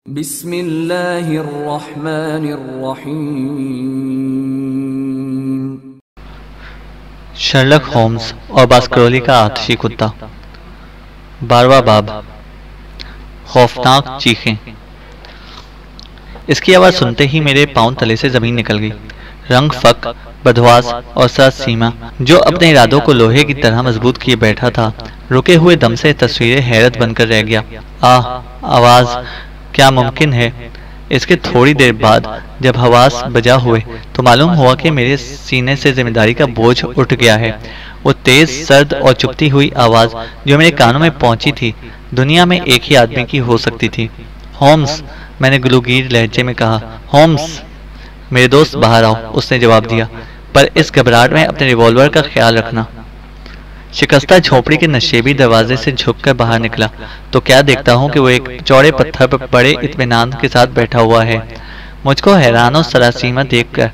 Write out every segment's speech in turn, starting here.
بسم اللہ الرحمن الرحیم۔ شرلک ہومز اور باسکرولی کا آتشی کتا۔ 12واں باب، خوفناک چیخیں۔ اس کی آواز سنتے ہی میرے پاؤں تلے سے زمین نکل گئی۔ رنگ فک، بدحواس اور سرد سیما جو اپنے ارادوں کو لوہے کی طرح مضبوط کیے بیٹھا تھا، رکے ہوئے دم سے تصویر حیرت بن کر رہ گیا۔ آواز کیا ممکن ہے؟ اس کے تھوڑی دیر بعد جب حواس بجا ہوئے تو معلوم ہوا کہ میرے سینے سے ذمہ داری کا بوجھ اٹھ گیا ہے۔ وہ تیز، سرد اور چپتی ہوئی آواز جو میرے کانوں میں پہنچی تھی، دنیا میں ایک ہی آدمی کی ہو سکتی تھی۔ ہومز، میں نے گلوگیر لہجے میں کہا۔ ہومز، میرے دوست باہر آؤ، اس نے جواب دیا، پر اس گھبراہٹ میں اپنے ریوالور کا خیال رکھنا۔ شکستہ جھونپڑی کے نشیبی دروازے سے جھک کر باہر نکلا تو کیا دیکھتا ہوں کہ وہ ایک چوڑے پتھر پر بڑے اطمینان کے ساتھ بیٹھا ہوا ہے۔ مجھ کو حیران و سراسیمہ دیکھ کر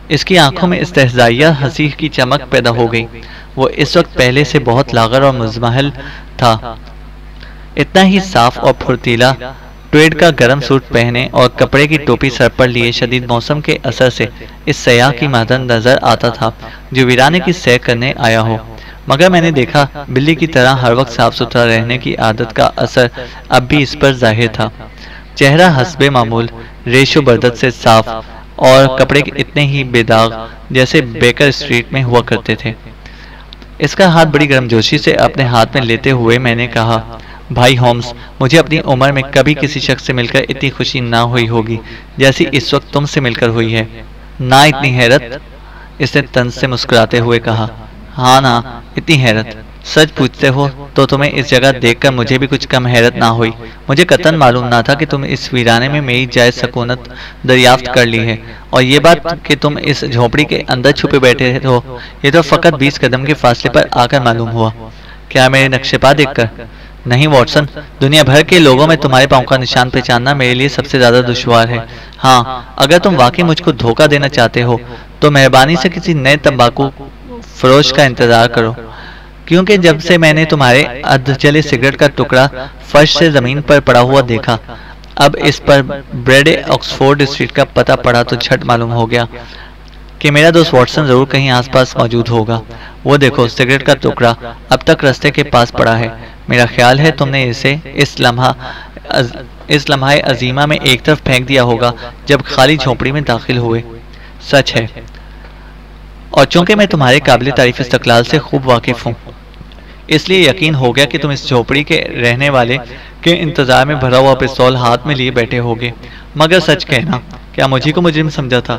اس کی آنکھوں میں استہزائیہ ہنسی کی چمک پیدا ہو گئی۔ وہ اس وقت پہلے سے بہت لاغر اور مزمحل تھا، اتنا ہی صاف اور پھرتیلا، ٹویڈ کا گرم سوٹ پہنے اور کپڑے کی ٹوپی سر پر لیے شدید موسم کے اثر سے اس سیاح کی مانند نظر آتا تھا جو ویرانے کی سیر کرنے آیا ہو، مگر میں نے دیکھا بلی کی طرح ہر وقت صاف ستھرا رہنے کی عادت کا اثر اب بھی اس پر ظاہر تھا۔ چہرہ حسب معمول ریش و بردت سے صاف اور کپڑے اتنے ہی بے داغ جیسے بیکر اسٹریٹ میں ہوا کرتے تھے۔ اس کا ہاتھ بڑی گرمجوشی سے اپنے ہاتھ میں لیتے ہوئے میں نے کہا، بھائی ہومز، مجھے اپنی عمر میں کبھی کسی شخص سے مل کر اتنی خوشی نہ ہوئی ہوگی جیسی اس وقت تم سے مل کر ہوئی ہے۔ نہ اتنی حیرت؟ اس نے طنز سے مسکراتے ہوئے کہا۔ ہاں نا، اتنی حیرت؟ سچ پوچھتے ہو تو تمہیں اس جگہ دیکھ کر مجھے بھی کچھ کم حیرت نہ ہوئی۔ مجھے قطعاً معلوم نہ تھا کہ تم اس ویرانے میں میری جائز سکونت دریافت کر لی ہے، اور یہ بات کہ تم اس جھونپڑی کے اندر چھپے بیٹھے ہو، یہ تو فقط 20 قدم کے فاصلے پر آ کر معلوم ہوا۔ کیا میرے نقش پا دیکھ کر؟ نہیں واٹسن، دنیا بھر کے لوگوں میں تمہارے پاؤں کا نشان پہچاننا میرے لیے سب سے زیادہ دشوار ہے۔ ہاں، اگر تم واقعی مجھ کو دھوکہ دینا چاہتے ہو تو مہربانی سے کسی نئے تمباکو فروش کا انتظار کرو، کیونکہ جب سے میں نے تمہارے ادھجلے سگریٹ کا ٹکڑا فرش سے زمین پر پڑا ہوا دیکھا، اب اس پر بریڈ آکسفورڈ اسٹریٹ کا پتہ پڑا تو جھٹ معلوم ہو گیا کہ میرا دوست واٹسن ضرور کہیں آس پاس موجود ہوگا۔ وہ دیکھو، سگریٹ کا ٹکڑا اب تک رستے کے پاس پڑا ہے۔ میرا خیال ہے تم نے اسے اس لمحہ عظیمہ میں ایک طرف پھینک دیا ہوگا جب خالی جھونپڑی میں داخل ہوئے۔ سچ ہے، اور چونکہ میں تمہارے قابل تعریف استقلال سے خوب واقف ہوں، اس لیے یقین ہو گیا کہ تم اس جھونپڑی کے رہنے والے کے انتظار میں بھرا ہوا پستول ہاتھ میں لیے بیٹھے ہوگے۔ مگر سچ کہنا، کیا مجھے کو مجرم سمجھا تھا؟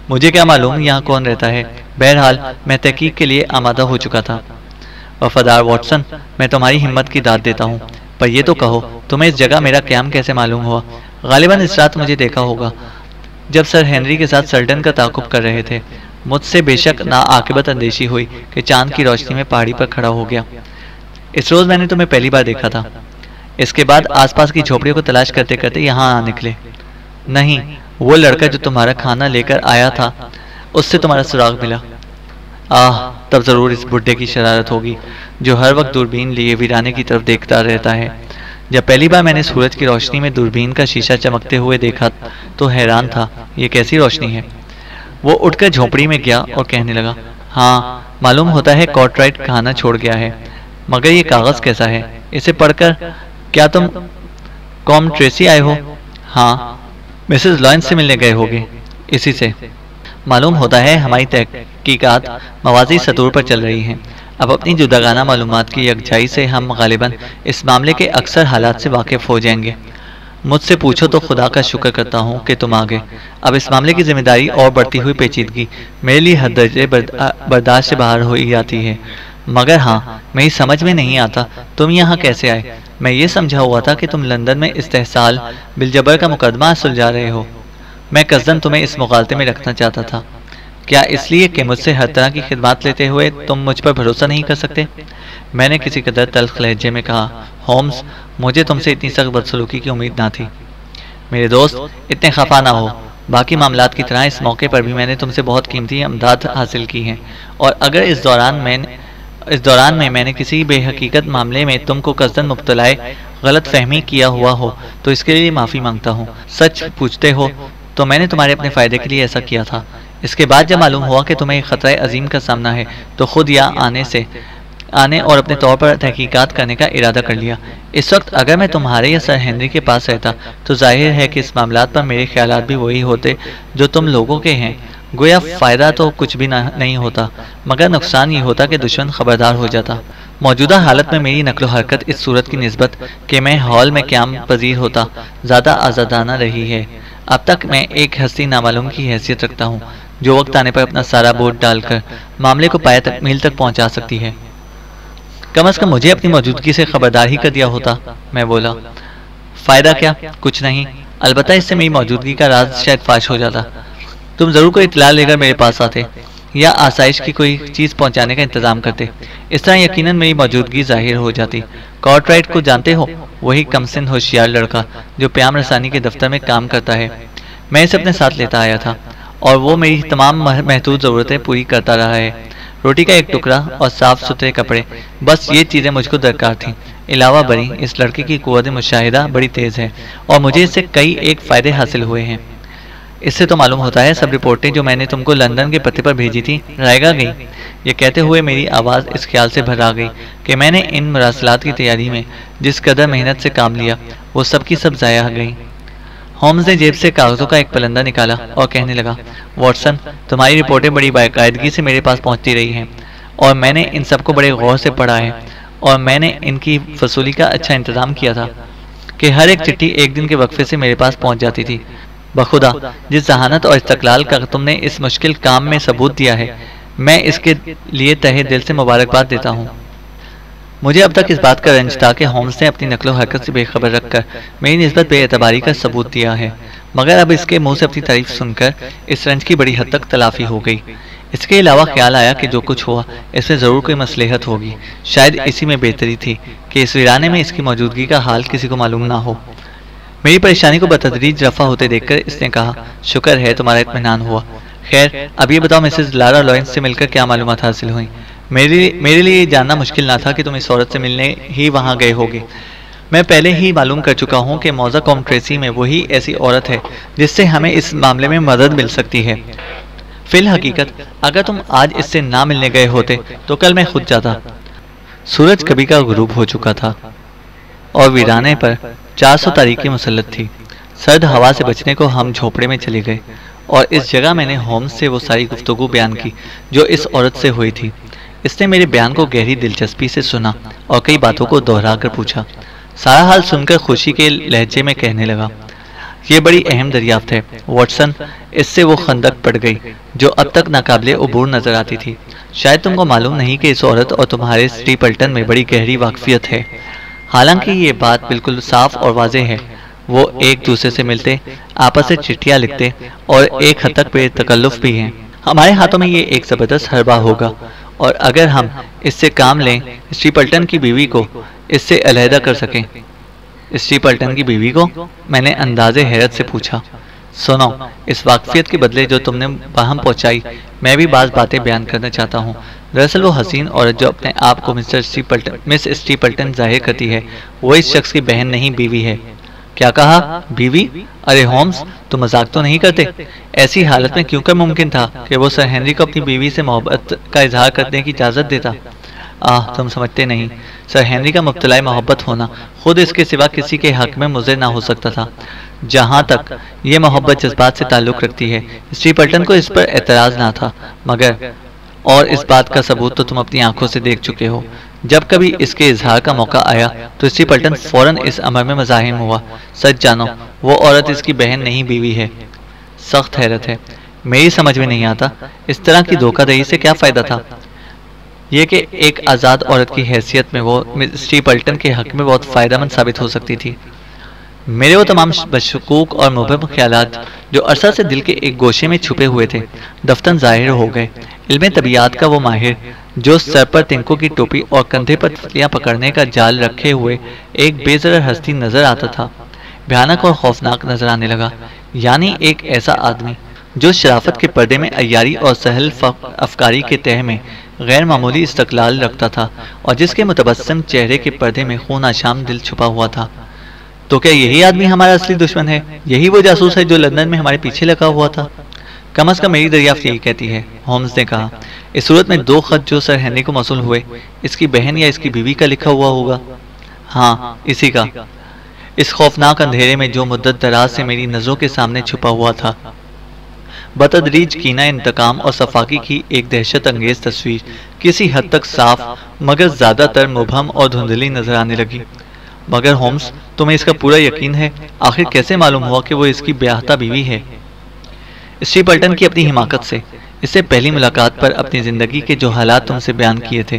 مجھے کیا معلوم یہاں کون رہتا ہے؟ بہرحال میں تحقیق کے لیے آمادہ ہو چکا تھا۔ وفادار واٹسن، میں تمہاری ہمت کی داد دیتا ہوں، پر یہ تو کہو تمہیں اس جگہ میرا قیام کیسے معلوم ہوا؟ غالباً اس رات مجھے دیکھا ہوگا جب سر ہنری کے ساتھ سلڈن کا تعاقب کر رہے تھے۔ مجھ سے بے شک ناعاقبت اندیشی ہوئی کہ چاند کی روشنی میں پہاڑی پر کھڑا ہو گیا۔ اس روز میں نے تمہیں پہلی بار دیکھا تھا۔ اس کے بعد آس پاس کی جھونپڑیوں کو تلاش کرتے کرتے یہاں آ نکلے۔ نہیں، وہ لڑکا جو تمہارا کھانا لے کر آیا تھا، اس سے تمہارا سراغ ملا۔ تب ضرور اس بڈھے کی شرارت ہوگی جو ہر وقت دوربین لیے ویرانے کی طرف دیکھتا رہتا ہے۔ جب پہلی بار میں نے سورج کی روشنی میں دوربین کا شیشہ چمکتے ہوئے دیکھا تو حیران تھا، یہ کیسی روشنی ہے؟ وہ اٹھ کر جھونپڑی میں گیا اور کہنے لگا، ہاں، معلوم ہوتا ہے کارٹرائٹ کھانا چھوڑ گیا ہے، مگر یہ کاغذ کیسا ہے؟ اسے پڑھ کر کیا تم کام ٹریسی آئے ہو؟ ہاں، مسز لائنس سے ملنے گئے ہوگے، اسی سے۔ معلوم ہوتا ہے ہماری تحقیقات موازی سطور پر چل رہی ہیں۔ اب اپنی جداگانہ معلومات کی یکجائی سے ہم غالباً اس معاملے کے اکثر حالات سے واقف ہو جائیں گے۔ مجھ سے پوچھو تو خدا کا شکر کرتا ہوں کہ تم آگے۔ اب اس معاملے کی ذمہ داری اور بڑھتی ہوئی پیچیدگی میرے لیے حد درجے برداشت سے باہر ہوئی جاتی ہے، مگر ہاں، میری سمجھ میں نہیں آتا تم یہاں کیسے آئے۔ میں یہ سمجھا ہوا تھا کہ تم لندن میں استحصال بالجبر کا مقدمہ سلجھا رہے ہو۔ میں قصداً تمہیں اس مغالطے میں رکھنا چاہتا تھا۔ کیا اس لیے کہ مجھ سے ہر طرح کی خدمات لیتے ہوئے تم مجھ پر بھروسہ نہیں کر سکتے؟ میں نے کسی قدر تلخ لہجے میں کہا، ہومز، مجھے تم سے اتنی سخت بدسلوکی کی امید نہ تھی۔ میرے دوست، اتنے خفا نہ ہو۔ باقی معاملات کی طرح اس موقع پر بھی میں نے تم سے بہت قیمتی امداد حاصل کی ہیں، اور اگر اس دوران اس دوران میں نے کسی بے حقیقت معاملے میں تم کو قصداً مبتلا غلط فہمی کیا ہوا ہو تو اس کے لیے معافی مانگتا ہوں۔ سچ پوچھتے ہو تو میں نے تمہارے اپنے فائدے کے لیے ایسا کیا تھا۔ اس کے بعد جب معلوم ہوا کہ تمہیں ایک خطرہ عظیم کا سامنا ہے تو خود یہاں آنے اور اپنے طور پر تحقیقات کرنے کا ارادہ کر لیا۔ اس وقت اگر میں تمہارے یا سر ہنری کے پاس رہتا تو ظاہر ہے کہ اس معاملات پر میرے خیالات بھی وہی ہوتے جو تم لوگوں کے ہیں۔ گویا فائدہ تو کچھ بھی نہیں ہوتا، مگر نقصان یہ ہوتا کہ دشمن خبردار ہو جاتا۔ موجودہ حالت میں میری نقل و حرکت اس صورت کی نسبت کہ میں ہال میں قیام پذیر ہوتا زیادہ آزادانہ رہی ہے۔ اب تک میں ایک ہستی نامعلوم کی حیثیت رکھتا ہوں جو وقت آنے پر اپنا سارا بوجھ ڈال کر معاملے کو پایہ تکمیل تک پہنچا سکتی ہے۔ کم از کم مجھے اپنی موجودگی سے خبردار ہی کر دیا ہوتا، میں بولا۔ فائدہ کیا؟ کچھ نہیں، البتہ اس سے میری موجودگی کا راز شاید فاش ہو جاتا۔ تم ضرور کوئی اطلاع لے کر میرے پاس آتے یا آسائش کی کوئی چیز پہنچانے کا انتظام کرتے۔ اس طرح یقیناً میری موجودگی ظاہر ہو جاتی۔ کارٹرائٹ کو جانتے ہو؟ وہی کم سن ہوشیار لڑکا جو پیام رسانی کے دفتر میں کام کرتا ہے۔ میں اسے اپنے ساتھ لیتا آیا تھا اور وہ میری تمام محدود ضرورتیں پوری کرتا رہا ہے۔ روٹی کا ایک ٹکڑا اور صاف ستھرے کپڑے، بس یہ چیزیں مجھ کو درکار تھیں۔ علاوہ بری اس لڑکے کی قوت مشاہدہ بڑی تیز ہے اور مجھے اس سے کئی ایک فائدے حاصل ہوئے ہیں۔ اس سے تو معلوم ہوتا ہے سب رپورٹیں جو میں نے تم کو لندن کے پتے پر بھیجی تھی رائگاں گئی۔ یہ کہتے ہوئے میری آواز اس خیال سے بھر آ گئی کہ میں نے ان مراسلات کی تیاری میں جس قدر محنت سے کام لیا وہ سب کی سب ضائع گئی۔ ہومز نے جیب سے کاغذوں کا ایک پلندہ نکالا اور کہنے لگا، واٹسن، تمہاری رپورٹیں بڑی باقاعدگی سے میرے پاس پہنچتی رہی ہیں اور میں نے ان سب کو بڑے غور سے پڑھا ہے اور میں نے ان کی وصولی کا اچھا انتظام کیا تھا کہ ہر ایک چٹھی ایک دن کے وقفے سے میرے پاس پہنچ جاتی تھی۔ بخدا جس ذہانت اور استقلال کا تم نے اس مشکل کام میں ثبوت دیا ہے، میں اس کے لیے تہہ دل سے مبارکباد دیتا ہوں۔ مجھے اب تک اس بات کا رنج تھا کہ ہومز نے اپنی نقل و حرکت سے بے خبر رکھ کر میری نسبت بے اعتباری کا ثبوت دیا ہے، مگر اب اس کے منہ سے اپنی تعریف سن کر اس رنج کی بڑی حد تک تلافی ہو گئی۔ اس کے علاوہ خیال آیا کہ جو کچھ ہوا اس میں ضرور کوئی مصلحت ہوگی، شاید اسی میں بہتری تھی کہ اس ویرانے میں اس کی موجودگی کا حال کسی کو معلوم نہ ہو۔ میری پریشانی کو بتدریج رفع ہوتے دیکھ کر اس نے کہا، شکر ہے تمہارا اطمینان ہوا۔ خیر اب یہ بتاؤ مسز لارا لارنس سے مل کر کیا معلومات حاصل ہوئیں؟ میرے لیے یہ جاننا مشکل نہ تھا کہ تم اس عورت سے ملنے ہی وہاں گئے ہوگے۔ میں پہلے ہی معلوم کر چکا ہوں کہ موزہ کوم ٹریسی میں وہی ایسی عورت ہے جس سے ہمیں اس معاملے میں مدد مل سکتی ہے۔ فی الحقیقت اگر تم آج اس سے نہ ملنے گئے ہوتے تو کل میں خود جاتا۔ سورج کبھی کا غروب ہو چکا تھا اور ویرانے پر 400 تاریکی مسلط تھی۔ سرد ہوا سے بچنے کو ہم جھوپڑے میں چلے گئے اور اس جگہ میں نے ہومز سے وہ ساری گفتگو بیان کی جو اس عورت سے ہوئی تھی۔ اس نے میرے بیان کو گہری دلچسپی سے سنا اور کئی باتوں کو دہرا کر پوچھا۔ سارا حال سن کر خوشی کے لہجے میں کہنے لگا، یہ بڑی اہم دریافت ہے واٹسن۔ اس سے وہ خندق پڑ گئی جو اب تک ناقابل عبور نظر آتی تھی۔ شاید تم کو معلوم نہیں کہ اس عورت اور تمہارے سٹیپلٹن میں بڑی گہری واقفیت ہے۔ حالانکہ یہ بات بالکل صاف اور واضح ہے، وہ ایک دوسرے سے ملتے، آپس سے چٹھیاں لکھتے اور ایک حد تک بے تکلف بھی ہیں۔ ہمارے ہاتھوں میں یہ ایک زبردست حربہ ہوگا اور اگر ہم اس سے کام لیں، سٹیپلٹن کی بیوی کو اس سے علیحدہ کر سکیں۔ سٹیپلٹن کی بیوی کو؟ میں نے انداز حیرت سے پوچھا۔ سنو، اس واقفیت کے بدلے جو تم نے باہم پہنچائی میں بھی بعض باتیں بیان کرنا چاہتا ہوں۔ دراصل وہ حسین عورت جو اپنے آپ کو مس سٹیپلٹن ظاہر کرتی ہے وہ اس شخص کی بہن نہیں بیوی ہے۔ کیا کہا؟ بیوی؟ ارے ہومز تم مذاق تو نہیں کرتے؟ ایسی حالت میں کیوں کر ممکن تھا کہ وہ سر ہنری کو اپنی بیوی سے محبت کا اظہار کرنے کی اجازت دیتا؟ تم سمجھتے نہیں، سر ہنری کا مبتلا محبت ہونا خود اس کے سوا کسی کے حق میں مضر نہ ہو سکتا تھا۔ جہاں تک یہ محبت جذبات سے تعلق رکھتی ہے، سٹیپلٹن کو اس پر اعتراض نہ تھا، مگر اور اس بات کا ثبوت تو تم اپنی آنکھوں سے دیکھ چکے ہو۔ جب کبھی اس کے اظہار کا موقع آیا تو سٹیپلٹن فوراً اس امر میں مزاحم ہوا۔ سچ جانو وہ عورت اس کی بہن نہیں بیوی ہے۔ سخت حیرت ہے، میری سمجھ میں نہیں آتا اس طرح کی دھوکہ دہی سے کیا فائدہ تھا؟ یہ کہ ایک آزاد عورت کی حیثیت میں وہ سٹیپلٹن کے حق میں بہت فائدہ مند ثابت ہو سکتی تھی۔ میرے وہ تمام مشکوک اور مبہم خیالات جو عرصہ سے دل کے ایک گوشے میں چھپے ہوئے تھے دفتن ظاہر ہو گئے۔ علم طبیعت کا وہ ماہر جو سر پر تنکوں کی ٹوپی اور کندھے پر تتلیاں پکڑنے کا جال رکھے ہوئے ایک بے ضرر ہستی نظر آتا تھا، بھیانک اور خوفناک نظر آنے لگا۔ یعنی ایک ایسا آدمی جو شرافت کے پردے میں عیاری اور سہل افکاری کے تہ میں غیر معمولی استقلال رکھتا تھا اور جس کے متبسم چہرے کے پردے میں خون آشام دل چھپا ہوا تھا۔ تو کیا یہی آدمی ہمارا اصلی دشمن ہے؟ یہی وہ جاسوس ہے جو لندن میں ہمارے پیچھے لگا ہوا تھا؟ کم از کم میری دریافت یہی کہتی ہے، ہومز نے کہا۔ اس صورت میں 2 خط جو سر ہنری کو موصول ہوئے، اس کی بہن یا اس کی بیوی کا لکھا ہوا ہوگا۔ ہاں، اسی کا۔ اس خوفناک اندھیرے میں جو مدت دراز سے میری نظروں کے سامنے چھپا ہوا تھا، بتدریج کینہ انتقام اور صفاقی کی ایک دہشت انگیز تصویر کسی حد تک صاف مگر زیادہ تر مبہم اور دھندلی نظر آنے لگی۔ مگر ہومز، تمہیں اس کا پورا یقین ہے؟ آخر کیسے معلوم ہوا کہ وہ اس کی بیاہتا بیوی ہے؟ اسٹیپلٹن کی اپنی حماقت سے، اس سے پہلی ملاقات پر اپنی زندگی کے جو حالات تم سے بیان کیے تھے،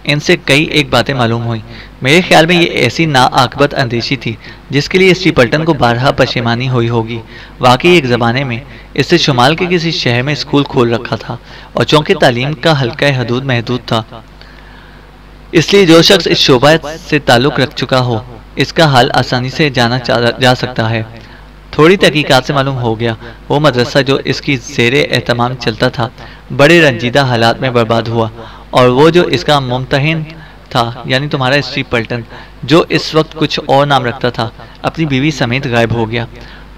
ان سے کئی ایک باتیں معلوم ہوئیں۔ میرے خیال میں یہ ایسی ناعاقبت اندیشی تھی جس کے لیے اسٹیپلٹن کو بارہا پشیمانی ہوئی ہوگی۔ واقعی ایک زمانے میں اس سے شمال کے کسی شہر میں اسکول کھول رکھا تھا اور چونکہ تعلیم کا حلقہ حدود محدود تھا، اس لیے جو شخص اس شعبہ سے تعلق رکھ چکا ہو، اس کا حال آسانی سے جانا جا سکتا ہے۔ تھوڑی تحقیقات سے معلوم ہو گیا وہ مدرسہ جو اس کی زیر اہتمام چلتا تھا بڑے رنجیدہ حالات میں برباد ہوا، اور وہ جو اس کا ممتحن تھا یعنی تمہارا اسٹیپلٹن، جو اس وقت کچھ اور نام رکھتا تھا، اپنی بیوی سمیت غائب ہو گیا۔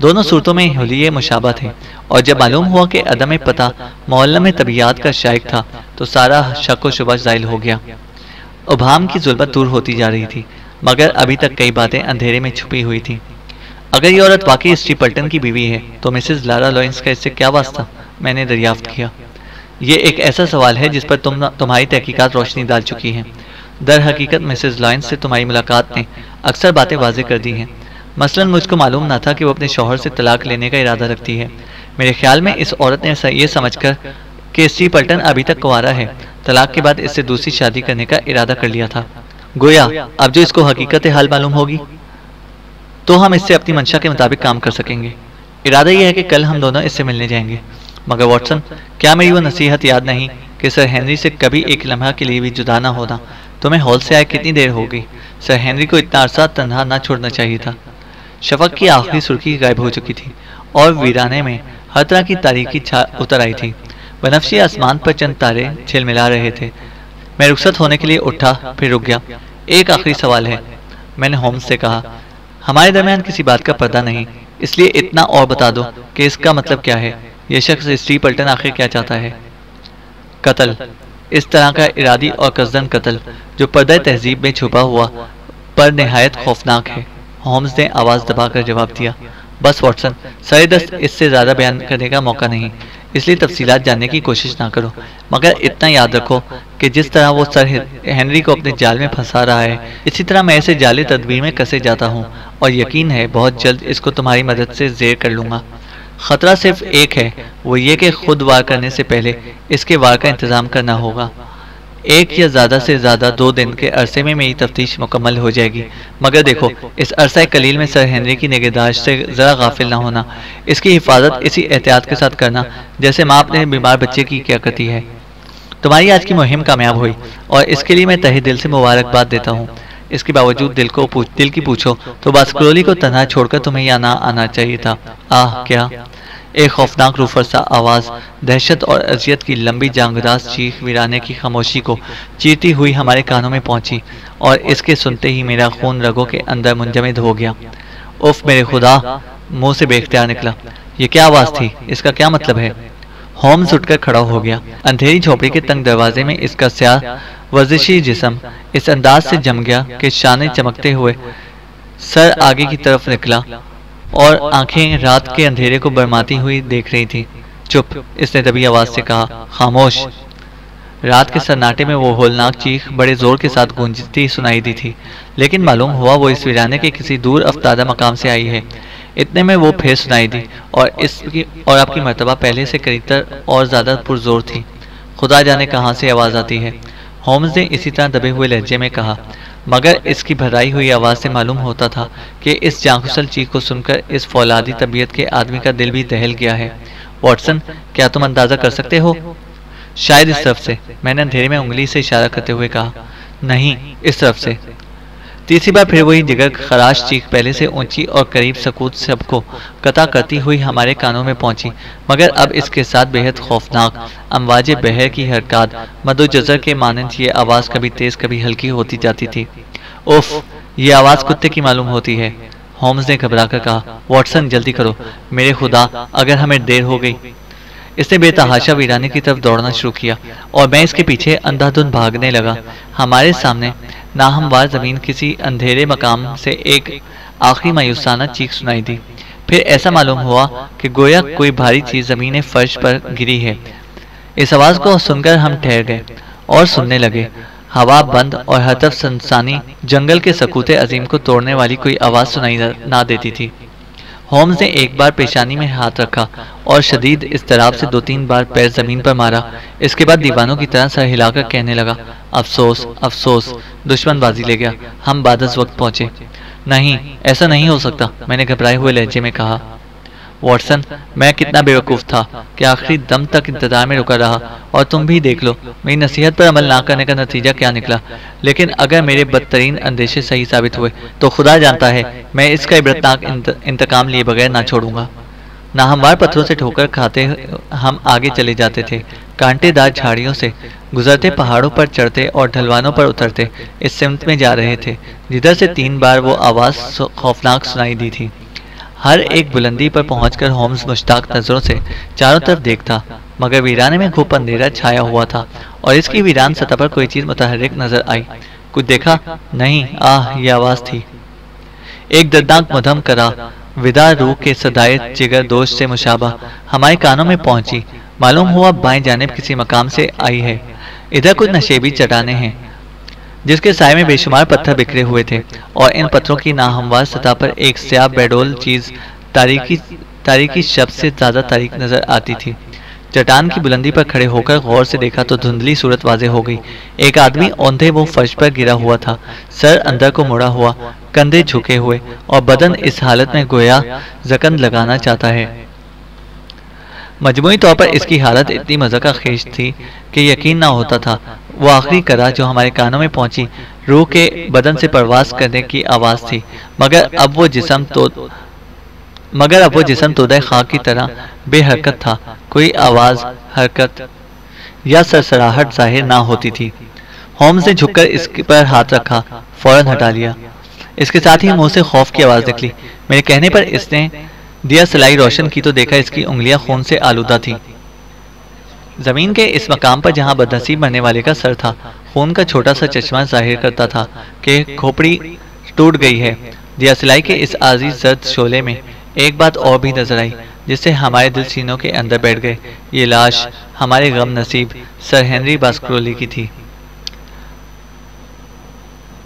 دونوں صورتوں میں حلیے مشابہ تھے، اور جب معلوم ہوا کہ عدم پتہ معلم طبیعیات کا شائق تھا تو سارا شک و شبہ زائل ہو گیا۔ ابہام کی ظلمت دور ہوتی جا رہی تھی، مگر ابھی تک کئی باتیں اندھیرے میں چھپی ہوئی تھیں۔ اگر یہ عورت واقعی اسٹیپلٹن کی بیوی ہے تو مسز لارا لارنس کا اس سے کیا واسطہ؟ میں نے دریافت کیا۔ یہ ایک ایسا سوال ہے جس پر تمہاری تحقیقات روشنی ڈال چکی ہیں۔ در حقیقت مسز لارنس سے تمہاری ملاقات نے اکثر باتیں واضح کر دی ہیں۔ مثلاً مجھ کو معلوم نہ تھا کہ وہ اپنے شوہر سے طلاق لینے کا ارادہ رکھتی ہے۔ میرے خیال میں اس عورت نے یہ سمجھ کر کہ اسٹیپلٹن ابھی تک کنوارا ہے، طلاق کے بعد اس سے دوسری شادی کرنے کا ارادہ کر لیا تھا۔ گویا اب جو اس کو حقیقت حال معلوم ہوگی تو ہم اس سے اپنی منشا کے مطابق کام کر سکیں گے۔ ارادہ یہ ہے کہ کل ہم دونوں اس سے ملنے جائیں گے۔ مگر واٹسن، کیا میری وہ نصیحت یاد نہیں کہ سر ہنری سے کبھی ایک لمحہ کے لیے بھی جدا نہ ہونا؟ تمہیں ہال سے آئے کتنی دیر ہو گئی؟ سر ہنری کو اتنا عرصہ تنہا نہ چھوڑنا چاہیے تھا۔ شفق کی آخری سرخی غائب ہو چکی تھی اور ویرانے میں ہر طرح کی تاریکی اتر آئی تھی۔ بنفشی آسمان پر چند تارے چھلملا رہے تھے۔ میں رخصت ہونے کے لیے اٹھا، پھر رک گیا۔ ایک آخری سوال ہے، میں نے ہومز سے کہا۔ ہمارے درمیان کسی بات کا پردہ نہیں، اس لیے اتنا اور بتا دو کہ اس کا مطلب کیا ہے؟ یہ شخص اسٹیپلٹن آخر کیا چاہتا ہے؟ قتل، اس طرح کا ارادی اور قصدن قتل جو پردہ تہذیب میں چھپا ہوا پر نہایت خوفناک ہے، ہومز نے آواز دبا کر جواب دیا۔ بس واٹسن، سر دست اس سے زیادہ بیان کرنے کا موقع نہیں، اس لیے تفصیلات جاننے کی کوشش نہ کرو، مگر اتنا یاد رکھو کہ جس طرح وہ سر ہنری کو اپنے جال میں پھنسا رہا ہے، اسی طرح میں اسے جعلی تدبیر میں کسے جاتا ہوں، اور یقین ہے بہت جلد اس کو تمہاری مدد سے زیر کر لوں گا۔ خطرہ صرف ایک ہے، وہ یہ کہ خود وار کرنے سے پہلے اس کے وار کا انتظام کرنا ہوگا۔ 1 یا زیادہ سے زیادہ 2 دن کے عرصے میں میری تفتیش مکمل ہو جائے گی، مگر دیکھو اس عرصہ قلیل میں سر ہنری کی نگہداشت سے ذرا غافل نہ ہونا، اس کی حفاظت اسی احتیاط کے ساتھ کرنا جیسے ماں اپنے بیمار بچے کی کیا کرتی ہے۔ تمہاری آج کی مہم کامیاب ہوئی اور اس کے لیے میں تہہ دل سے مبارکباد دیتا ہوں۔ اس کے باوجود دل کی پوچھو تو باسکرولی کو تنہا چھوڑ کر تمہیں یہاں نہ آنا چاہیے تھا۔ کیا؟ ایک خوفناک روفرسا آواز دہشت اور اذیت کی لمبی جانگراز چیخ ویرانے کی خاموشی کو چیرتی ہوئی ہمارے کانوں میں پہنچی، اور اس کے سنتے ہی میرا خون رگوں کے اندر منجمد ہو گیا۔ اف میرے خدا، منہ سے بے اختیار نکلا۔ یہ کیا آواز تھی؟ اس کا کیا مطلب ہے؟ ہومز اٹھ کر کھڑا ہو گیا۔ اندھیری جھوپڑی کے تنگ دروازے میں اس کا سیاہ ورزشی جسم اس انداز سے جم گیا کہ شانے چمکتے ہوئے سر آگے کی طرف نکلا اور آنکھیں رات کے اندھیرے کو برماتی ہوئی دیکھ رہی تھی۔ چپ، اس نے دبی آواز سے کہا، خاموش۔ رات کے سناٹے میں وہ ہولناک چیخ بڑے زور کے ساتھ گونجتی سنائی دی تھی، لیکن معلوم ہوا وہ اس ویرانے کے کسی دور افتادہ مقام سے آئی ہے۔ اتنے میں وہ پھر سنائی دی، اور آپ کی مرتبہ پہلے سے قریب تر اور زیادہ پرزور تھی۔ خدا جانے کہاں سے آواز آتی ہے، ہومز نے اسی طرح دبے ہوئے لہجے میں کہا، مگر اس کی بھرائی ہوئی آواز سے معلوم ہوتا تھا کہ اس جانکھسل چیخ کو سن کر اس فولادی طبیعت کے آدمی کا دل بھی دہل گیا ہے۔ واٹسن، کیا تم اندازہ کر سکتے ہو؟ شاید اس طرف سے، میں نے اندھیرے میں انگلی سے اشارہ کرتے ہوئے کہا۔ نہیں، اس طرف سے۔ تیسری بار پھر وہی جگر خراش چیخ پہلے سے اونچی اور قریب سکوت سب کو قطع کرتی ہوئی ہمارے کانوں میں پہنچی، مگر اب اس کے ساتھ بےحد خوفناک امواج بحر کی حرکات مد و جزر کے مانند یہ آواز کبھی تیز کبھی ہلکی ہوتی جاتی تھی۔ اوف، یہ آواز کتے کی معلوم ہوتی ہے، ہومز نے گھبرا کر کہا۔ واٹسن جلدی کرو، میرے خدا اگر ہمیں دیر ہو گئی۔ اس نے بے تحاشا ویرانے کی طرف دوڑنا شروع کیا اور میں اس کے پیچھے اندھا دھند بھاگنے لگا۔ ہمارے سامنے ناہموار زمین کسی اندھیرے مقام سے ایک آخری مایوسانہ چیخ سنائی دی، پھر ایسا معلوم ہوا کہ گویا کوئی بھاری چیز زمین فرش پر گری ہے۔ اس آواز کو سن کر ہم ٹھہر گئے اور سننے لگے۔ ہوا بند اور ہر طرف سنسانی جنگل کے سکوت عظیم کو توڑنے والی کوئی آواز سنائی نہ دیتی تھی۔ ہومز نے ایک بار پیشانی میں ہاتھ رکھا اور شدید اضطراب سے 2-3 بار پیر زمین پر مارا۔ اس کے بعد دیوانوں کی طرح سر ہلا کر کہنے لگا، افسوس افسوس، دشمن بازی لے گیا، ہم بعد از وقت پہنچے۔ نہیں، ایسا نہیں ہو سکتا، میں نے گھبرائے ہوئے لہجے میں کہا۔ واٹسن، میں کتنا بیوقوف تھا کہ آخری دم تک انتظار میں رکا رہا، اور تم بھی دیکھ لو میری نصیحت پر عمل نہ کرنے کا نتیجہ کیا نکلا۔ لیکن اگر میرے بدترین اندیشے صحیح ثابت ہوئے تو خدا جانتا ہے میں اس کا عبرتناک انتقام لیے بغیر نہ چھوڑوں گا۔ ناہموار پتھروں سے ٹھوکر کھاتے ہم آگے چلے جاتے تھے، کانٹے دار جھاڑیوں سے گزرتے، پہاڑوں پر چڑھتے اور ڈھلوانوں پر اترتے اس سمت میں جا رہے تھے جدھر سے 3 بار وہ آواز خوفناک سنائی دی تھی۔ ہر ایک بلندی پر پہنچ کر ہومز مشتاق نظروں سے چاروں طرف دیکھتا، مگر ویرانے میں گھپ اندھیرا چھایا ہوا تھا اور اس کی ویران سطح پر کوئی چیز متحرک نظر آئی۔ کچھ دیکھا؟ نہیں۔ یہ آواز تھی ایک دردناک مدھم کرا ودا روح کے صدائے جگر دوش سے مشابہ ہمارے کانوں میں پہنچی۔ معلوم ہوا بائیں جانب کسی مقام سے آئی ہے۔ ادھر کچھ نشیبی چٹانیں ہیں جس کے سائے میں بے شمار پتھر بکھرے ہوئے تھے، اور ان پتھروں کی ناہموار سطح پر ایک سیاہ بیڈول چیز تاریکی شب سے زیادہ تاریک نظر آتی تھی۔ چٹان کی بلندی پر کھڑے ہو کر غور سے دیکھا تو دھندلی صورت واضح ہو گئی۔ ایک آدمی اوندھے وہ فرش پر گرا ہوا تھا، سر اندر کو مڑا ہوا، کندھے جھکے ہوئے، اور بدن اس حالت میں گویا زکند لگانا چاہتا ہے۔ مجموعی طور پر اس کی حالت اتنی مذاق خیز تھی کہ یقین نہ ہوتا تھا۔ وہ آخری کرا جو ہمارے کانوں میں پہنچی روح کے بدن سے پرواز کرنے کی آواز تھی، مگر اب وہ جسم تودہ خاک کی طرح بے حرکت تھا۔ کوئی آواز، حرکت یا سرسراہٹ ظاہر نہ ہوتی تھی۔ ہومز نے جھک کر اس پر ہاتھ رکھا، فوراً ہٹا لیا۔ اس کے ساتھ ہی منہ سے خوف کی آواز نکلی۔ میرے کہنے پر اس نے دیا سلائی روشن کی تو دیکھا اس کی انگلیاں خون سے آلودہ تھیں۔ زمین کے اس مقام پر جہاں بدنصیب مرنے والے کا سر تھا، خون کا چھوٹا سا چشمہ ظاہر کرتا تھا کہ کھوپڑی ٹوٹ گئی ہے۔ دیا سلائی کے اس عزیز زرد شعلے میں ایک بات اور بھی نظر آئی جس سے ہمارے دل سینوں کے اندر بیٹھ گئے۔ یہ لاش ہمارے غم نصیب سر ہنری باسکرولی کی تھی۔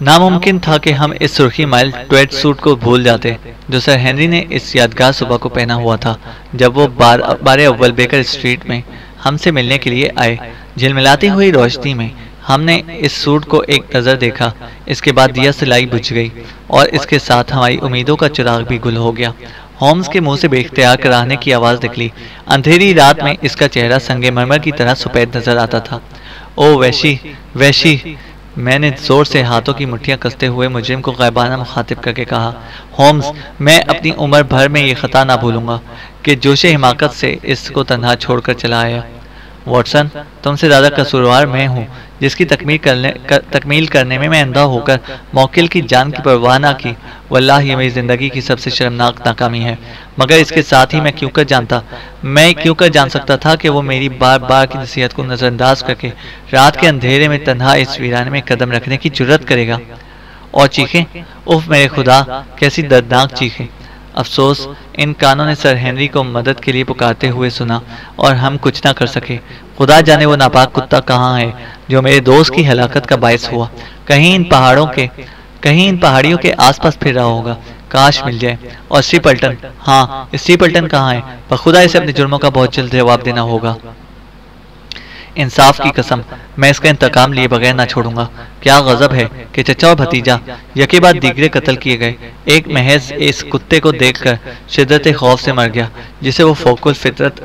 ناممکن تھا کہ ہم اس سرخی مائل ٹویڈ سوٹ کو بھول جاتے جو سر ہنری نے اس یادگار صبح کو پہنا ہوا تھا جب وہ 12 اول بیکر اسٹریٹ میں ہم سے ملنے کے لیے آئے۔ جھلملاتی ہوئی روشنی میں ہم نے اس سوٹ کو ایک نظر دیکھا۔ اس کے بعد دیا سلائی بجھ گئی اور اس کے ساتھ ہماری امیدوں کا چراغ بھی گل ہو گیا۔ ہومز کے منہ سے بے اختیار کراہنے کی آواز نکلی۔ اندھیری رات میں اس کا چہرہ سنگ مرمر کی طرح سفید نظر آتا تھا۔ او وحشی، وحشی! میں نے زور سے ہاتھوں کی مٹھیاں کستے ہوئے مجرم کو غائبانہ مخاطب کر کے کہا، ہومز، میں اپنی عمر بھر میں یہ خطا نہ بھولوں گا کہ جوش حماقت سے اس کو تنہا چھوڑ کر چلا آیا۔ واٹسن، تم سے زیادہ قصوروار میں ہوں جس کی تکمیل کرنے میں اندھا ہو کر موکل کی جان کی پرواہ نہ کی۔ واللہ یہ میری زندگی کی سب سے شرمناک ناکامی ہے، مگر اس کے ساتھ ہی میں کیوں کر جان سکتا تھا کہ وہ میری بار بار کی نصیحت کو نظر انداز کر کے رات کے اندھیرے میں تنہا اس ویرانے میں قدم رکھنے کی جرات کرے گا۔ اور چیخیں، اف میرے خدا، کیسی دردناک چیخیں! افسوس ان کانوں نے سر ہنری کو مدد کے لیے پکارتے ہوئے سنا اور ہم کچھ نہ کر سکے۔ خدا جانے وہ ناپاک کتا کہاں ہے جو میرے دوست کی ہلاکت کا باعث ہوا۔ کہیں ان پہاڑیوں کے آس پاس پھر رہا ہوگا، کاش مل جائے۔ اور اسٹیپلٹن، ہاں اسٹیپلٹن کہاں ہے؟ بخدا اسے اپنے جرموں کا بہت جلد جواب دینا ہوگا۔ انصاف کی قسم، میں اس کا انتقام لیے بغیر نہ چھوڑوں گا۔ کیا غضب ہے کہ چچا اور بھتیجا یکے بعد دیگرے قتل کیے گئے۔ ایک محض اس کتے کو دیکھ کر شدت خوف سے مر گیا جسے وہ فوق الفطرت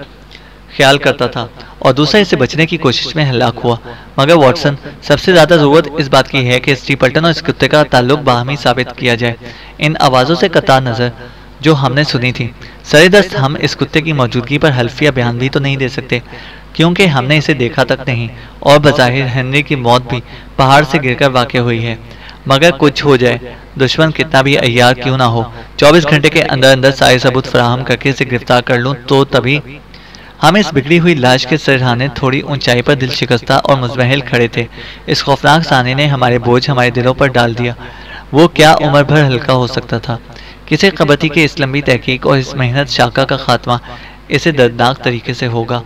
خیال کرتا تھا، اور دوسرا اسے بچنے کی کوشش میں ہلاک ہوا۔ مگر واٹسن، سب سے زیادہ ضرورت اس بات کی ہے کہ اسٹیپلٹن اور اس کتے کا تعلق باہمی ثابت کیا جائے۔ ان آوازوں سے قطع نظر جو ہم نے سنی تھی، سرے دست ہم اس کتے کی موجودگی پر حلفیہ بیان بھی تو نہیں دے سکتے، کیونکہ ہم نے اسے دیکھا تک نہیں، اور بظاہر ہنری کی موت بھی پہاڑ سے گر کر واقع ہوئی ہے۔ مگر کچھ ہو جائے، دشمن کتنا بھی عیار کیوں نہ ہو، 24 گھنٹے کے اندر اندر سارے ثبوت فراہم کر کے اسے گرفتار کر لوں تو تبھی۔ ہم اس بگڑی ہوئی لاش کے سرہانے تھوڑی اونچائی پر دل شکستہ اور مزمحل کھڑے تھے۔ اس خوفناک سانے نے ہمارے بوجھ ہمارے دلوں پر ڈال دیا۔ وہ کیا عمر بھر ہلکا ہو سکتا تھا؟ کسی قبطی کے اس لمبی تحقیق اور اس محنت شاکہ کا خاتمہ اسے دردناک طریقے سے ہوگا۔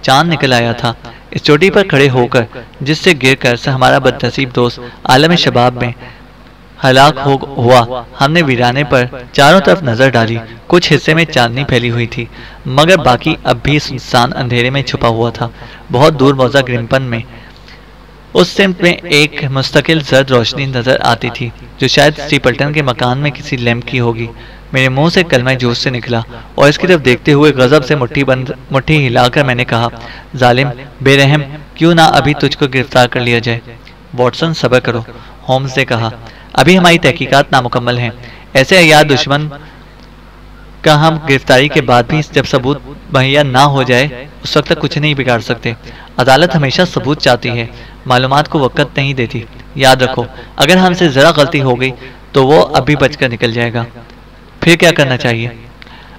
چاند نکل آیا تھا۔ اس چوٹی پر کھڑے ہو کر جس سے گر کر ہمارا بدنصیب دوست عالم شباب میں ہلاک ہوا، ہم نے ویرانے پر چاروں طرف نظر ڈالی۔ کچھ حصے میں چاندنی پھیلی ہوئی تھی، مگر باقی اب بھی سنسان اندھیرے میں چھپا ہوا تھا۔ بہت دور موزہ گرمپن میں اس سمت میں ایک مستقل زرد روشنی نظر آتی تھی، جو شاید اسٹیپلٹن کے مکان میں کسی لیمپ کی ہوگی۔ میرے منہ سے کلمہ جوش سے نکلا، اور اس کی طرف دیکھتے ہوئے غضب سے مٹھی ہلا کر میں نے کہا، ظالم، بے رحم، کیوں نہ ابھی تجھ کو گرفتار کر لیا جائے؟ واٹسن، صبر کرو، ہومز نے کہا، ابھی ہماری تحقیقات نامکمل ہیں۔ ایسے عیار دشمن کا ہم گرفتاری کے بعد بھی جب ثبوت مہیا نہ ہو جائے اس وقت تک کچھ نہیں بگاڑ سکتے۔ عدالت ہمیشہ ثبوت چاہتی ہے، معلومات کو وقت نہیں دیتی۔ یاد رکھو، اگر ہم سے ذرا غلطی ہو گئی تو وہ اب بھی بچ کر نکل جائے گا۔ پھر کیا کرنا چاہیے؟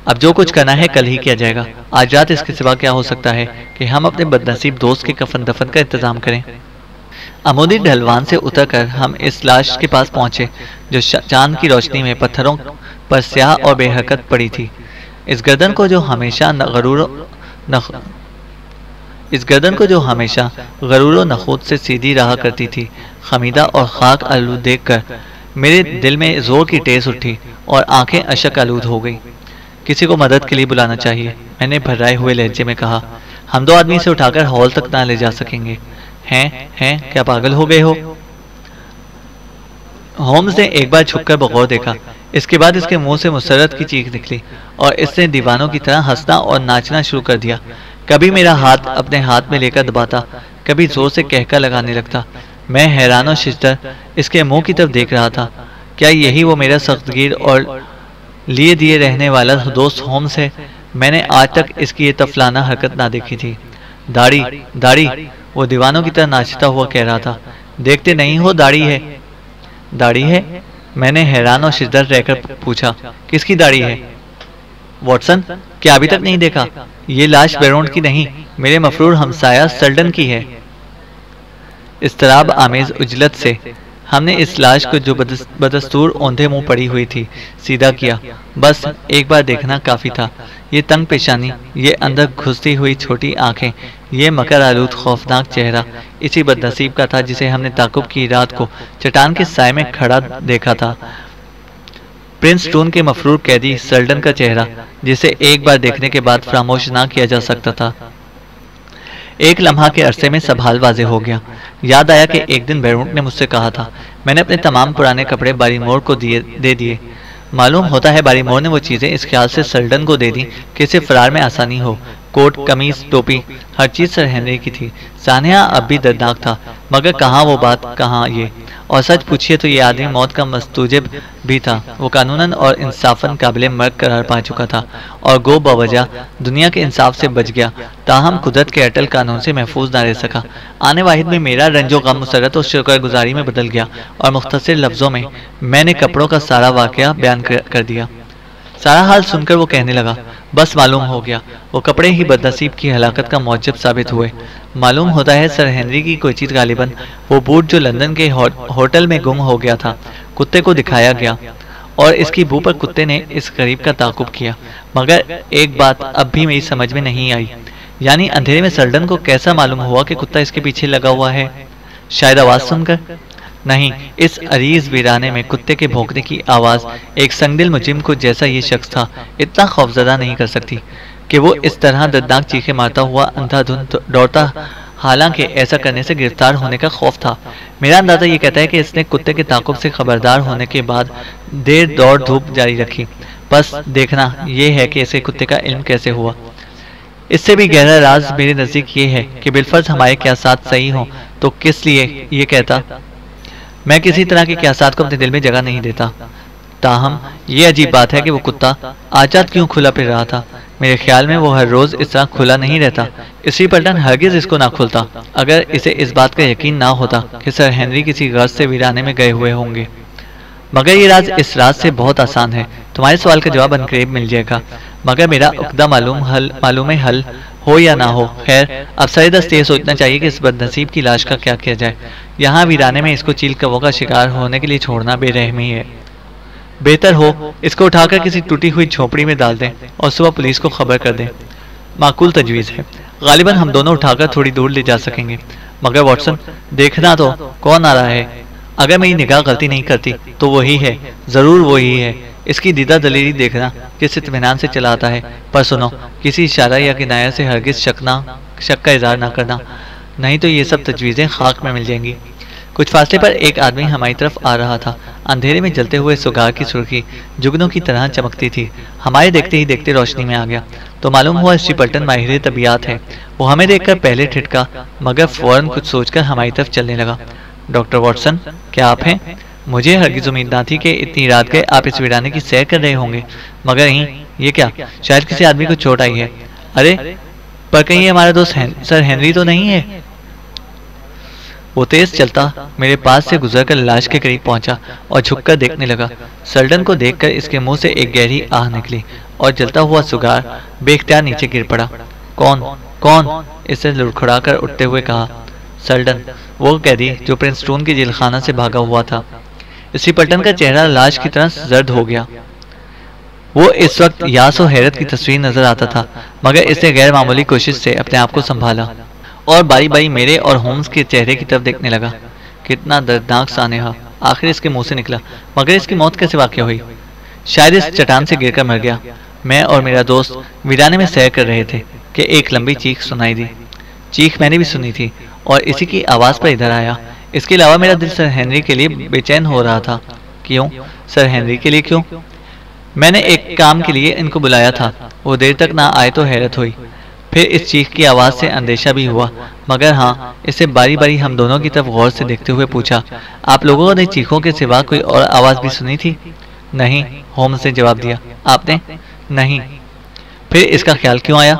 اب جو کچھ کرنا ہے کل ہی کیا جائے گا۔ آج رات اس کے سوا کیا ہو سکتا ہے کہ ہم اپنے بدنصیب دوست کے کفن دفن کا انتظام کریں۔ عمودی ڈھلوان سے اتر کر ہم اس لاش کے پاس پہنچے جو چاند کی روشنی میں پتھروں پر سیاہ اور بے حرکت پڑی تھی۔ اس گردن کو جو ہمیشہ غرور و نخوت سے سیدھی رہا کرتی تھی، خمیدہ اور خاک آلود دیکھ کر میرے دل میں زور کی ٹیس اٹھی اور آنکھیں اشک آلود ہو گئی۔ کسی کو مدد کے لیے بلانا چاہیے، میں نے بھرائے ہوئے لہجے میں کہا۔ ہم دو آدمی سے اٹھا کر ہال تک نہ لے جا سکیں گے۔ ہیں کیا پاگل ہو گئے ہو؟ ہومز نے ایک بار جھک کر بغور دیکھا، اس کے بعد اس کے منہ سے مسرت کی چیخ نکلی اور اس نے دیوانوں کی طرح ہنسنا اور ناچنا شروع کر دیا۔ کبھی میرا ہاتھ اپنے ہاتھ میں لے کر دباتا، کبھی زور سے کہکا لگانے لگتا۔ میں حیران و ششدر اس کے منہ کی طرف دیکھ رہا تھا۔ کیا یہی وہ میرا سختگیر اور لیے دیے رہنے والا دوست ہومز ہے؟ میں نے آج تک اس کی یہ طفلانہ حرکت نہ دیکھی تھی۔ داڑھی، وہ دیوانوں کی طرح ناچتا ہوا کہہ رہا تھا۔ دیکھتے نہیں ہو داڑھی ہے؟ میں نے حیران اور شدت رہ کر پوچھا، کس کی داڑھی ہے؟ واٹسن، کیا ابھی تک نہیں دیکھا؟ یہ لاش بیرونٹ کی نہیں، میرے مفرور ہمسایہ سلڈن کی ہے۔ اضطراب آمیز عجلت سے ہم نے اس لاش کو جو بدستور اوندھے منہ پڑی ہوئی تھی سیدھا کیا۔ بس ایک بار دیکھنا کافی تھا۔ یہ تنگ پیشانی، یہ اندر گھستی ہوئی چھوٹی آنکھیں، یہ مکر آلود خوفناک چہرہ اسی بدنصیب کا تھا جسے ہم نے تعاقب کی رات کو چٹان کے سائے میں کھڑا دیکھا تھا۔ پرنس ٹون کے مفرور قیدی سلڈن کا چہرہ، جسے ایک بار دیکھنے کے بعد فراموش نہ کیا جا سکتا تھا۔ ایک لمحہ کے عرصے میں سب حال واضح ہو گیا۔ یاد آیا کہ ایک دن بیرونٹ نے مجھ سے کہا تھا۔ میں نے اپنے تمام پرانے کپڑے باری مور کو دے دیے۔ معلوم ہوتا ہے باری مور نے وہ چیزیں اس خیال سے سلڈن کو دے دی کہ اسے فرار میں آسانی ہو۔ کوٹ، قمیص، ٹوپی، ہر چیز سر ہنری کی تھی۔ سانحہ اب بھی دردناک تھا، مگر کہاں وہ بات، کہاں یہ۔ اور سچ پوچھیے تو یہ آدمی موت کا مستوجب بھی تھا۔ وہ قانوناً اور انصافاً قابل مرگ قرار پا چکا تھا اور گو بوجہ دنیا کے انصاف سے بچ گیا، تاہم قدرت کے اٹل قانون سے محفوظ نہ رہ سکا۔ آنے واحد میں میرا رنج و غم مسرت اور شکر گزاری میں بدل گیا، اور مختصر لفظوں میں نے کپڑوں کا سارا واقعہ بیان کر دیا۔ سارا حال سن کر وہ کہنے لگا، بس معلوم ہو گیا، وہ کپڑے ہی بدنصیب کی ہلاکت کا موجب ثابت ہوئے۔ معلوم ہوتا ہے سر ہنری کی کوئی چیز، غالباً وہ بوٹ جو لندن کے ہوٹل میں گم ہو گیا تھا، کتے کو دکھایا گیا اور اس کی بو پر کتے نے اس غریب کا تعاقب کیا۔ مگر ایک بات اب بھی میری سمجھ میں نہیں آئی، یعنی اندھیرے میں سلڈن کو کیسا معلوم ہوا کہ کتا اس کے پیچھے لگا ہوا ہے؟ شاید آواز سن کر؟ نہیں، اس عریض ویرانے میں کتے کے بھونکنے کی آواز ایک سنگدل مجرم کو جیسا یہ شخص تھا اتنا خوفزدہ نہیں کر سکتی کہ وہ اس طرح دردناک چیخیں مارتا ہوا اندھا دھند دوڑتا، حالانکہ ایسا کرنے سے گرفتار ہونے کا خوف تھا۔ میرا اندازہ یہ کہتا ہے کہ اس نے کتے کے تعاقب سے خبردار ہونے کے بعد دیر دوڑ دھوپ جاری رکھی۔ بس دیکھنا یہ ہے کہ اسے کتے کا علم کیسے ہوا۔ اس سے بھی گہرا راز میرے نزدیک یہ ہے کہ بالفرض ہمارے قیاسات صحیح ہوں تو کس لیے یہ کہتا؟ میں کسی طرح کے قیاسات کو اپنے دل میں جگہ نہیں دیتا، تاہم یہ عجیب بات ہے کہ وہ کتا آزاد کیوں کھلا پھر رہا تھا؟ میرے خیال میں وہ ہر روز اس طرح کھلا نہیں رہتا۔ اسٹری پلٹن ہرگز اس کو نہ کھلتا اگر اسے اس بات کا یقین نہ ہوتا کہ سر ہنری کسی غرض سے ویرانے میں گئے ہوئے ہوں گے۔ مگر یہ راز اس راز سے بہت آسان ہے۔ تمہارے سوال کا جواب عنقریب مل جائے گا، مگر میرا عقدہ معلوم حل ہو یا نہ ہو، خیر اب سر دست یہ سوچنا چاہیے کہ اس بد نصیب کی لاش کا کیا کیا جائے۔ یہاں ویرانے میں اس کو چیل کووں کا شکار ہونے کے لیے چھوڑنا بے رحمی ہے۔ بہتر ہو اس کو اٹھا کر کسی ٹوٹی ہوئی جھونپڑی میں ڈال دیں اور صبح پولیس کو خبر کر دیں۔ معقول تجویز ہے، غالباً ہم دونوں اٹھا کر تھوڑی دور لے جا سکیں گے۔ مگر واٹسن، دیکھنا تو کون آ رہا ہے؟ اگر میری نگاہ غلطی نہیں کرتی تو وہی ہے، ضرور وہی ہے۔ اس کی دیدہ دلیری دیکھنا کس اطمینان سے چلاتا ہے، پر سنو، کسی اشارہ یا کنایہ سے ہرگز شک کا اظہار نہ کرنا، نہیں تو یہ سب تجویزیں خاک میں مل جائیں گی۔ کچھ فاصلے پر ایک آدمی ہماری طرف آ رہا تھا۔ اندھیرے میں جلتے ہوئے سگار کی سرخی جگنوں کی طرح چمکتی تھی۔ ہمارے دیکھتے ہی دیکھتے روشنی میں آ گیا تو معلوم ہوا اسٹری پلٹن ماہر طبیعت ہے۔ وہ ہمیں دیکھ کر پہلے ٹھٹکا مگر فوراً کچھ سوچ کر ہماری طرف چلنے لگا۔ ڈاکٹر واٹسن، کیا آپ ہیں؟ مجھے ہرگز امید نہ تھی کہ اتنی رات گئے آپ اس ویرانے کی سیر کر رہے ہوں گے، مگر یہ کیا؟ شاید کسی آدمی کو چوٹ آئی ہے۔ ارے پر کہیں ہمارا دوست سر ہنری تو نہیں ہے؟ وہ تیز چلتا میرے پاس سے گزر کر لاش کے قریب پہنچا اور جھک کر دیکھنے لگا۔ سرڈن کو دیکھ کر اس کے منہ سے ایک گہری آہ نکلی اور جلتا ہوا سگار بے اختیار نیچے گر پڑا۔ کون؟ اسے لڑکھڑا کر اٹھتے ہوئے کہا۔ سرڈن، وہ قیدی جو پرنسٹون کے جیل خانہ سے بھاگا ہوا تھا۔ اسٹری پلٹن کا چہرہ لاش کی طرح زرد ہو گیا۔ وہ اس وقت یاس و حیرت کی تصویر نظر آتا تھا، مگر اس نے غیر معمولی کوشش سے اپنے آپ کو سنبھالا اور باری باری میرے اور ہومز کے چہرے کی طرف دیکھنے لگا۔ کتنا دردناک سانحہ آخر اس کے منہ سے نکلا، مگر اس کی موت کیسے واقع ہوئی؟ شاید اس چٹان سے گر کر مر گیا۔ میں اور میرا دوست ویرانے میں سیر کر رہے تھے کہ ایک لمبی چیخ سنائی دی۔ چیخ میں نے بھی سنی تھی اور اسی کی آواز پر ادھر آیا۔ اس کے علاوہ میرا دل سر ہنری کے لیے بے چین ہو رہا تھا۔ کیوں؟ سر ہنری کے لیے کیوں؟ میں نے ایک کام کے لیے ان کو بلایا تھا، وہ دیر تک نہ آئے تو حیرت ہوئی، پھر اس چیخ کی آواز سے اندیشہ بھی ہوا، مگر ہاں اسے باری باری ہم دونوں کی طرف غور سے دیکھتے ہوئے پوچھا، آپ لوگوں نے چیخوں کے سوا کوئی اور آواز بھی سنی تھی؟ نہیں، ہومز نے جواب دیا۔ آپ نے؟ نہیں۔ پھر اس کا خیال کیوں آیا؟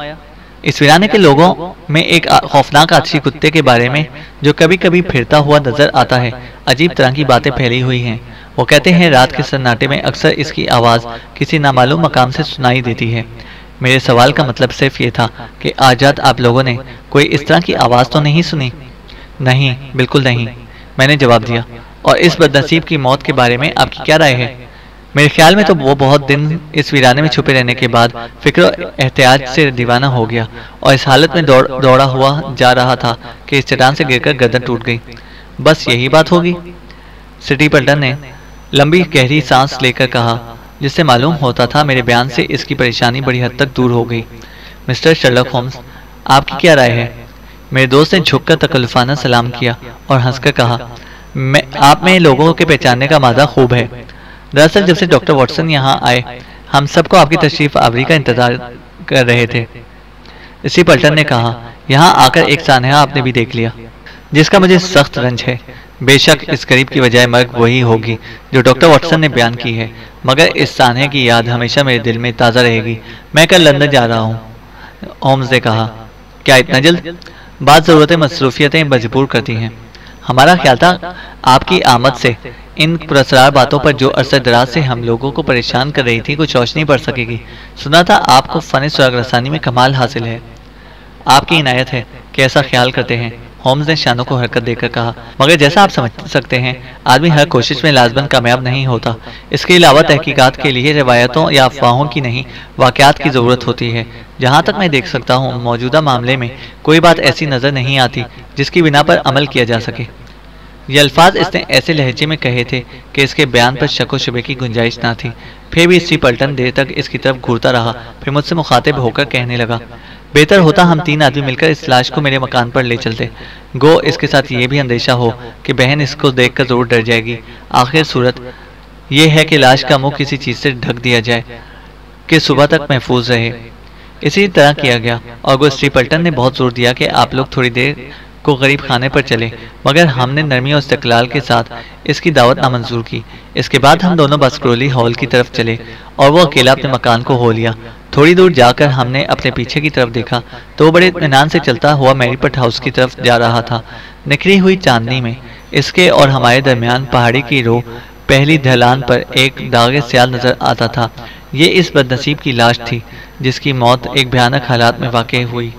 اس ویرانے کے لوگوں میں ایک خوفناک آتشی کتے کے بارے میں جو کبھی کبھی پھرتا ہوا نظر آتا ہے، عجیب طرح کی باتیں پھیلی ہوئی ہیں۔ وہ کہتے ہیں رات کے سناٹے میں اکثر اس کی آواز کسی نامعلوم مقام سے سنائی دیتی ہے۔ میرے سوال کا مطلب صرف یہ تھا کہ آجات آپ لوگوں نے کوئی اس طرح کی آواز تو نہیں سنی؟ نہیں، بالکل نہیں، میں نے جواب دیا۔ اور اس بدنصیب کی موت کے بارے میں آپ کی کیا رائے ہے؟ میرے خیال میں تو وہ بہت دن اس ویرانے میں چھپے رہنے کے بعد فکر و احتیاط سے دیوانہ ہو گیا اور اس حالت میں دوڑا ہوا جا رہا تھا کہ اس چٹان سے گر کر گردن ٹوٹ گئی۔ بس یہی بات ہوگی؟ اسٹری پلٹن نے لمبی گہری سانس لے کر کہا، جس سے معلوم ہوتا تھا میرے بیان سے اس کی پریشانی بڑی حد تک دور ہو گئی۔ مسٹر شرلک ہومز، آپ کی کیا رائے ہے؟ میرے دوست نے جھک کر تکلفانہ سلام کیا اور ہنس کر کہا، آپ میں لوگوں کے پہچاننے کا مادہ خوب ہے۔ دراصل جب سے ڈاکٹر واٹسن یہاں آئے ہم سب کو آپ کی تشریف آوری کا انتظار کر رہے تھے۔ اسٹری پلٹن نے کہا، یہاں آ کر ایک سانحہ آپ نے بھی دیکھ لیا جس کا مجھے سخت رنج ہے۔ بے شک اس غریب کی وجہ مرگ وہی ہوگی جو ڈاکٹر واٹسن نے بیان کی ہے، مگر اس سانحے کی یاد ہمیشہ میرے دل میں تازہ رہے گی۔ میں کل لندن جا رہا ہوں۔ ہومز نے کہا، کیا اتنا جلد؟ بعض ضرورتیں مصروفیتیں مجبور کرتی ہیں۔ ہمارا خیال تھا آپ کی آمد سے ان پراسرار باتوں پر جو عرصہ دراز سے ہم لوگوں کو پریشان کر رہی تھی کچھ روشنی پڑ سکے گی۔ سنا تھا آپ کو فن سراغ رسانی میں کمال حاصل ہے۔ آپ کی عنایت ہے کہ ایسا خیال کرتے ہیں، ہومز نے شانوں کو حرکت دے کر کہا، مگر جیسا آپ سمجھ سکتے ہیں آدمی ہر کوشش میں لازماً کامیاب نہیں ہوتا۔ اس کے علاوہ تحقیقات کے لیے روایتوں یا افواہوں کی نہیں، واقعات کی ضرورت ہوتی ہے۔ جہاں تک میں دیکھ سکتا ہوں موجودہ معاملے میں کوئی بات ایسی نظر نہیں آتی جس کی بنا پر عمل کیا جا سکے۔ یہ الفاظ اس نے ایسے لہجے میں کہے تھے کہ اس کے بیان پر شک و شبے کی گنجائش نہ تھی۔ پھر بھی اسٹری پلٹن دیر تک اس کی طرف گھورتا رہا، پھر مجھ سے مخاطب ہو کر کہنے لگا، بہتر ہوتا ہم تین آدمی مل کر اس لاش کو میرے مکان پر لے چلتے، گو اس کے ساتھ یہ بھی اندیشہ ہو کہ بہن اس کو دیکھ کر ضرور ڈر جائے گی۔ آخر صورت یہ ہے کہ لاش کا منہ کسی چیز سے ڈھک دیا جائے کہ صبح تک محفوظ رہے۔ اسی طرح کیا گیا اور گوسٹری پلٹن نے بہت زور دیا کہ آپ لوگ تھوڑی دیر کو غریب خانے پر چلے، مگر ہم نے نرمی اور استقلال کے ساتھ اس کی دعوت نامنظور کی۔ اس کے بعد ہم دونوں بسکرولی ہال کی طرف چلے اور وہ اکیلا اپنے مکان کو ہو لیا۔ تھوڑی دور جا کر ہم نے اپنے پیچھے کی طرف دیکھا تو وہ بڑے اطمینان سے چلتا ہوا میری پٹ ہاؤس کی طرف جا رہا تھا۔ نکھری ہوئی چاندنی میں اس کے اور ہمارے درمیان پہاڑی کی رو پہلی ڈھلان پر ایک داغ سیال نظر آتا تھا۔ یہ اس بد نصیب کی لاش تھی جس کی موت ایک بھیانک حالات میں واقع ہوئی۔